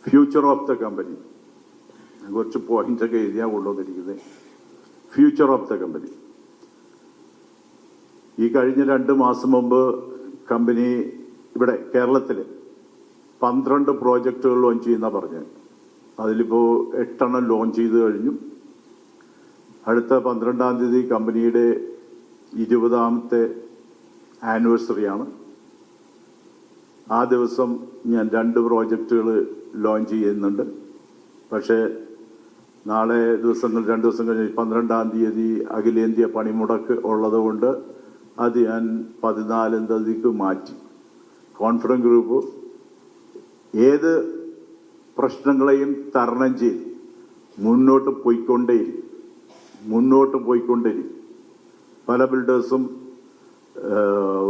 Future of the company. കുറച്ച് പോയിന്റൊക്കെ എഴുതിയാൽ കൊണ്ടുവന്നിരിക്കുന്നത്. Future of the company. ഈ കഴിഞ്ഞ 2 മാസം മുമ്പ് കമ്പനി ഇവിടെ കേരളത്തിൽ 12 പ്രോജക്റ്റുകൾ ലോഞ്ച് ചെയ്യുന്ന പറഞ്ഞത്. അതിലിപ്പോൾ 8 ലോഞ്ച് ചെയ്ത് കഴിഞ്ഞു. അടുത്ത 12-ാം തീയതി കമ്പനിയുടെ 20ാമത്തെ ആനിവേഴ്സറിയാണ്. ആ ദിവസം ഞാൻ 2 പ്രോജക്റ്റുകൾ ലോഞ്ച് ചെയ്യുന്നുണ്ട്. പക്ഷേ നാളെ 2 ദിവസം കഴിഞ്ഞ് 12-ാം തീയതി അഖിലേന്ത്യാ പണിമുടക്ക് ഉള്ളതുകൊണ്ട് അത് ഞാൻ 14-ാം തീയതിക്ക് മാറ്റി. കോൺഫിഡൻസ് ഗ്രൂപ്പ് ഏത് പ്രശ്നങ്ങളെയും തരണം ചെയ്ത് മുന്നോട്ട് പോയിക്കൊണ്ടേയിരിക്കും. പല ബിൽഡേഴ്സും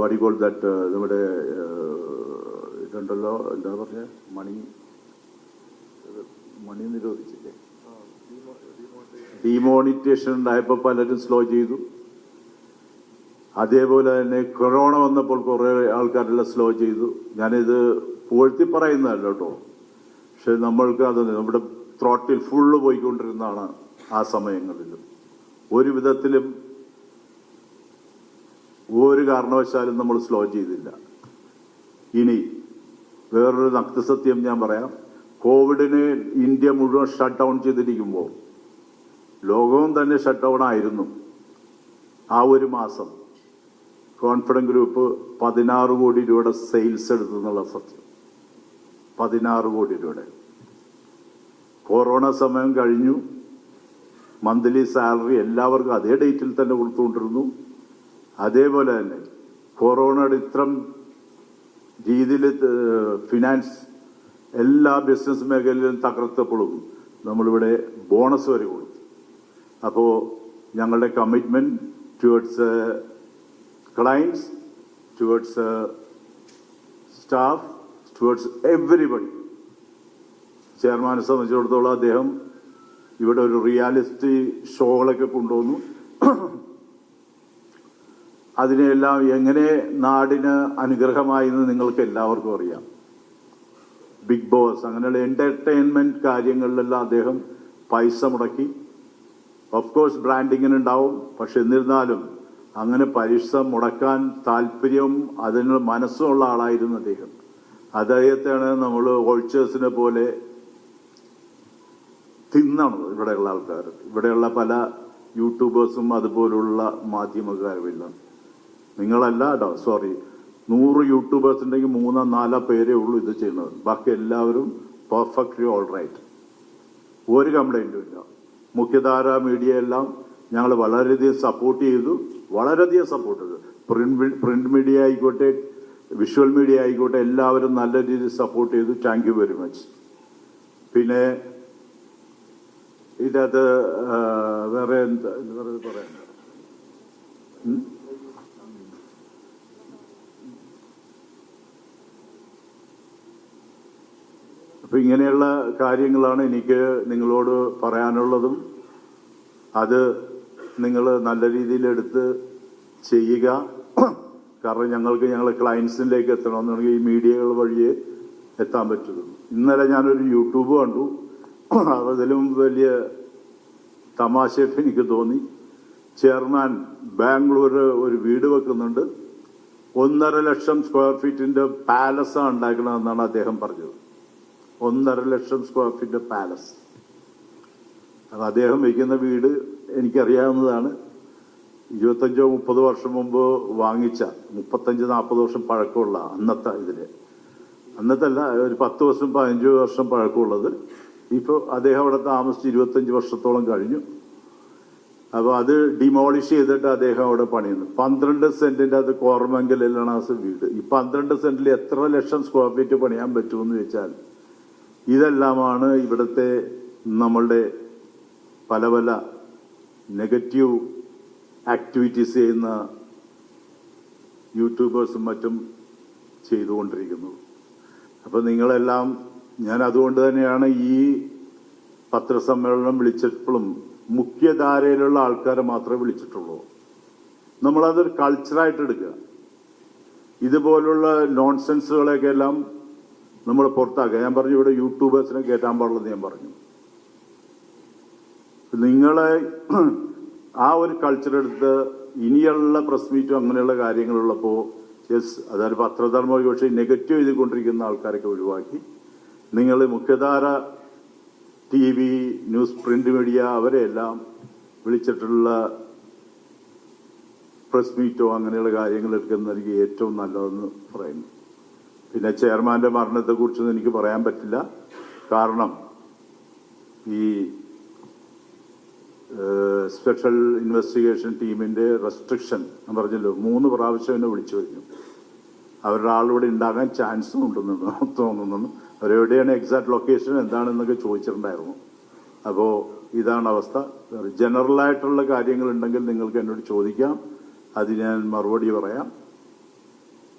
വടികോൾ ദാറ്റ് നമ്മുടെ ഇതുണ്ടല്ലോ, എന്താ പറഞ്ഞ മണി നിരോധിച്ചില്ലേ, ഡിമോണിറ്റേഷൻ ഉണ്ടായപ്പോൾ പലരും സ്ലോ ചെയ്തു. അതേപോലെ തന്നെ കൊറോണ വന്നപ്പോൾ കുറേ ആൾക്കാരെല്ലാം സ്ലോ ചെയ്തു. ഞാനിത് പുകഴ്ത്തി പറയുന്നതല്ല കേട്ടോ, പക്ഷെ നമ്മൾക്ക് അത് നമ്മുടെ ത്രോട്ടിൽ ഫുള്ള് പോയിക്കൊണ്ടിരുന്നതാണ് ആ സമയങ്ങളിൽ. ഒരു വിധത്തിലും ഒരു കാരണവശാലും നമ്മൾ സ്ലോ ചെയ്തില്ല. ഇനി വേറൊരു നഗ്നസത്യം ഞാൻ പറയാം. കോവിഡിന് ഇന്ത്യ മുഴുവൻ ഷട്ട് ഡൗൺ ചെയ്തിരിക്കുമ്പോൾ ലോകവും തന്നെ ഷട്ട് ഡൗൺ ആയിരുന്നു. ആ ഒരു മാസം കോൺഫിഡൻസ് ഗ്രൂപ്പ് 16 കോടി രൂപയുടെ സെയിൽസ് എടുത്തെന്നുള്ള സത്യം. 16 കോടി രൂപയുടെ. കൊറോണ സമയം കഴിഞ്ഞു. മന്ത്ലി സാലറി എല്ലാവർക്കും അതേ ഡേറ്റിൽ തന്നെ കൊടുത്തുകൊണ്ടിരുന്നു. അതേപോലെ തന്നെ കൊറോണയുടെ ഇത്തരം രീതിയിൽ ഫിനാൻസ് എല്ലാ ബിസിനസ് മേഖലയിലും തകർത്തപ്പോഴും നമ്മളിവിടെ ബോണസ് വരെ കൊടുത്തു. അപ്പോൾ ഞങ്ങളുടെ commitment towards clients, towards staff, towards everybody. ചെയർമാനെ സംബന്ധിച്ചിടത്തോളം അദ്ദേഹം ഇവിടെ ഒരു റിയാലിറ്റി ഷോകളൊക്കെ കൊണ്ടുവന്നു. അതിനെല്ലാം എങ്ങനെ നാടിന് അനുഗ്രഹമായി എന്ന് നിങ്ങൾക്ക് എല്ലാവർക്കും അറിയാം. ബിഗ് ബോസ് അങ്ങനെയുള്ള എന്റർടൈൻമെന്റ് കാര്യങ്ങളിലെല്ലാം അദ്ദേഹം പൈസ മുടക്കി. ഓഫ് കോഴ്സ് ബ്രാൻഡിങ്ങിനുണ്ടാവും. പക്ഷെ എന്നിരുന്നാലും അങ്ങനെ പൈസ മുടക്കാൻ താല്പര്യവും അതിനുള്ള മനസ്സുമുള്ള ആളായിരുന്നു അദ്ദേഹം. അദ്ദേഹത്തെയാണ് നമ്മൾ ഓൾച്ചേഴ്സിനെ പോലെ തിന്നണം ഇവിടെയുള്ള ആൾക്കാർ. ഇവിടെയുള്ള പല യൂട്യൂബേഴ്സും അതുപോലുള്ള മാധ്യമക്കാരുമില്ല. നിങ്ങളല്ല കേട്ടോ, സോറി. 100 യൂട്യൂബേഴ്സ് ഉണ്ടെങ്കിൽ 3-4 പേരേ ഉള്ളൂ ഇത് ചെയ്യുന്നത്. ബാക്കി എല്ലാവരും പെർഫെക്റ്റ്ലി ഓൾ റൈറ്റ്. ഒരു കംപ്ലൈൻറ്റും ഇല്ല. മുഖ്യധാര മീഡിയ എല്ലാം ഞങ്ങൾ വളരെയധികം സപ്പോർട്ട് ചെയ്തു. പ്രിന്റ് മീഡിയ ആയിക്കോട്ടെ, വിഷ്വൽ മീഡിയ ആയിക്കോട്ടെ, എല്ലാവരും നല്ല രീതിയിൽ സപ്പോർട്ട് ചെയ്തു. Thank you very much. പിന്നെ ഇതിനകത്ത് വേറെ എന്താ പറയാൻ, അപ്പൊ ഇങ്ങനെയുള്ള കാര്യങ്ങളാണ് എനിക്ക് നിങ്ങളോട് പറയാനുള്ളതും. അത് നിങ്ങൾ നല്ല രീതിയിൽ എടുത്ത് ചെയ്യുക. കാരണം ഞങ്ങളെ ക്ലയൻസിലേക്ക് എത്തണമെന്നുണ്ടെങ്കിൽ ഈ മീഡിയകൾ വഴിയേ എത്താൻ പറ്റുള്ളൂ. ഇന്നലെ ഞാനൊരു യൂട്യൂബ് കണ്ടു. അതിലും വലിയ തമാശയായിട്ട് എനിക്ക് തോന്നി. ചെയർമാൻ ബാംഗ്ലൂർ ഒരു വീട് വെക്കുന്നുണ്ട്. 1.5 ലക്ഷം സ്ക്വയർ ഫീറ്റിന്റെ പാലസാണ് ഉണ്ടാക്കണമെന്നാണ് അദ്ദേഹം പറഞ്ഞത്. 1.5 ലക്ഷം സ്ക്വയർ ഫീറ്റ് പാലസ്. അത് അദ്ദേഹം വയ്ക്കുന്ന വീട് എനിക്കറിയാവുന്നതാണ്. 25-30 വർഷം മുമ്പ് വാങ്ങിച്ച, 35-40 വർഷം പഴക്കമുള്ള അന്നത്തെ അല്ല, ഒരു 10 വർഷം 15 വർഷം പഴക്കമുള്ളത്. ഇപ്പോൾ അദ്ദേഹം അവിടെ താമസിച്ച് 25 വർഷത്തോളം കഴിഞ്ഞു. അപ്പോൾ അത് ഡിമോളിഷ് ചെയ്തിട്ട് അദ്ദേഹം അവിടെ പണിയുന്നു. 12 സെന്റിന്റെ അത് കോർമംഗലാണ് വീട്. ഈ 12 സെന്റിൽ എത്ര ലക്ഷം സ്ക്വയർ ഫീറ്റ് പണിയാൻ പറ്റുമെന്ന് വെച്ചാൽ ഇതെല്ലാമാണ് ഇവിടുത്തെ നമ്മളുടെ പല പല നെഗറ്റീവ് ആക്ടിവിറ്റീസ് ചെയ്യുന്ന യൂട്യൂബേഴ്സും മറ്റും ചെയ്തുകൊണ്ടിരിക്കുന്നത്. അപ്പോൾ നിങ്ങളെല്ലാം, ഞാൻ അതുകൊണ്ട് തന്നെയാണ് ഈ പത്രസമ്മേളനം വിളിച്ചപ്പോഴും മുഖ്യധാരയിലുള്ള ആൾക്കാരെ മാത്രമേ വിളിച്ചിട്ടുള്ളൂ. നമ്മളതൊരു കൾച്ചറായിട്ട് എടുക്കുക. ഇതുപോലുള്ള നോൺസെൻസുകളൊക്കെ എല്ലാം നമ്മൾ പുറത്താക്കുക. ഞാൻ പറഞ്ഞു ഇവിടെ യൂട്യൂബേഴ്സിനെ കയറ്റാൻ പാടില്ലെന്ന് ഞാൻ പറഞ്ഞു. നിങ്ങളെ ആ ഒരു കൾച്ചർ എടുത്ത് ഇനിയുള്ള പ്രസ് മീറ്റും അങ്ങനെയുള്ള കാര്യങ്ങളുള്ളപ്പോൾ അതായത് പത്രധർമ്മ പക്ഷേ നെഗറ്റീവ് ചെയ്തുകൊണ്ടിരിക്കുന്ന ആൾക്കാരൊക്കെ ഒഴിവാക്കി നിങ്ങൾ മുഖ്യധാര TV, ന്യൂസ്, പ്രിന്റ് മീഡിയ അവരെല്ലാം വിളിച്ചിട്ടുള്ള പ്രസ് മീറ്റോ അങ്ങനെയുള്ള കാര്യങ്ങൾ എടുക്കുന്നതായിരിക്കും ഏറ്റവും നല്ലതെന്ന് പറയുന്നു. പിന്നെ ചെയർമാൻ്റെ മരണത്തെക്കുറിച്ചൊന്നും എനിക്ക് പറയാൻ പറ്റില്ല. കാരണം ഈ സ്പെഷ്യൽ ഇൻവെസ്റ്റിഗേഷൻ ടീമിൻ്റെ റെസ്ട്രിക്ഷൻ ഞാൻ പറഞ്ഞല്ലോ 3 പ്രാവശ്യം എന്നെ വിളിച്ചു കഴിഞ്ഞു. അവരുടെ ആളിവിടെ ഉണ്ടാകാൻ ചാൻസും ഉണ്ടെന്ന് തോന്നുന്നു. അവരെവിടെയാണ് എക്സാക്ട് ലൊക്കേഷൻ എന്താണെന്നൊക്കെ ചോദിച്ചിട്ടുണ്ടായിരുന്നു. അപ്പോൾ ഇതാണ് അവസ്ഥ. ജനറലായിട്ടുള്ള കാര്യങ്ങളുണ്ടെങ്കിൽ നിങ്ങൾക്ക് എന്നോട് ചോദിക്കാം, അത് ഞാൻ മറുപടി പറയാം.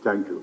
Thank you.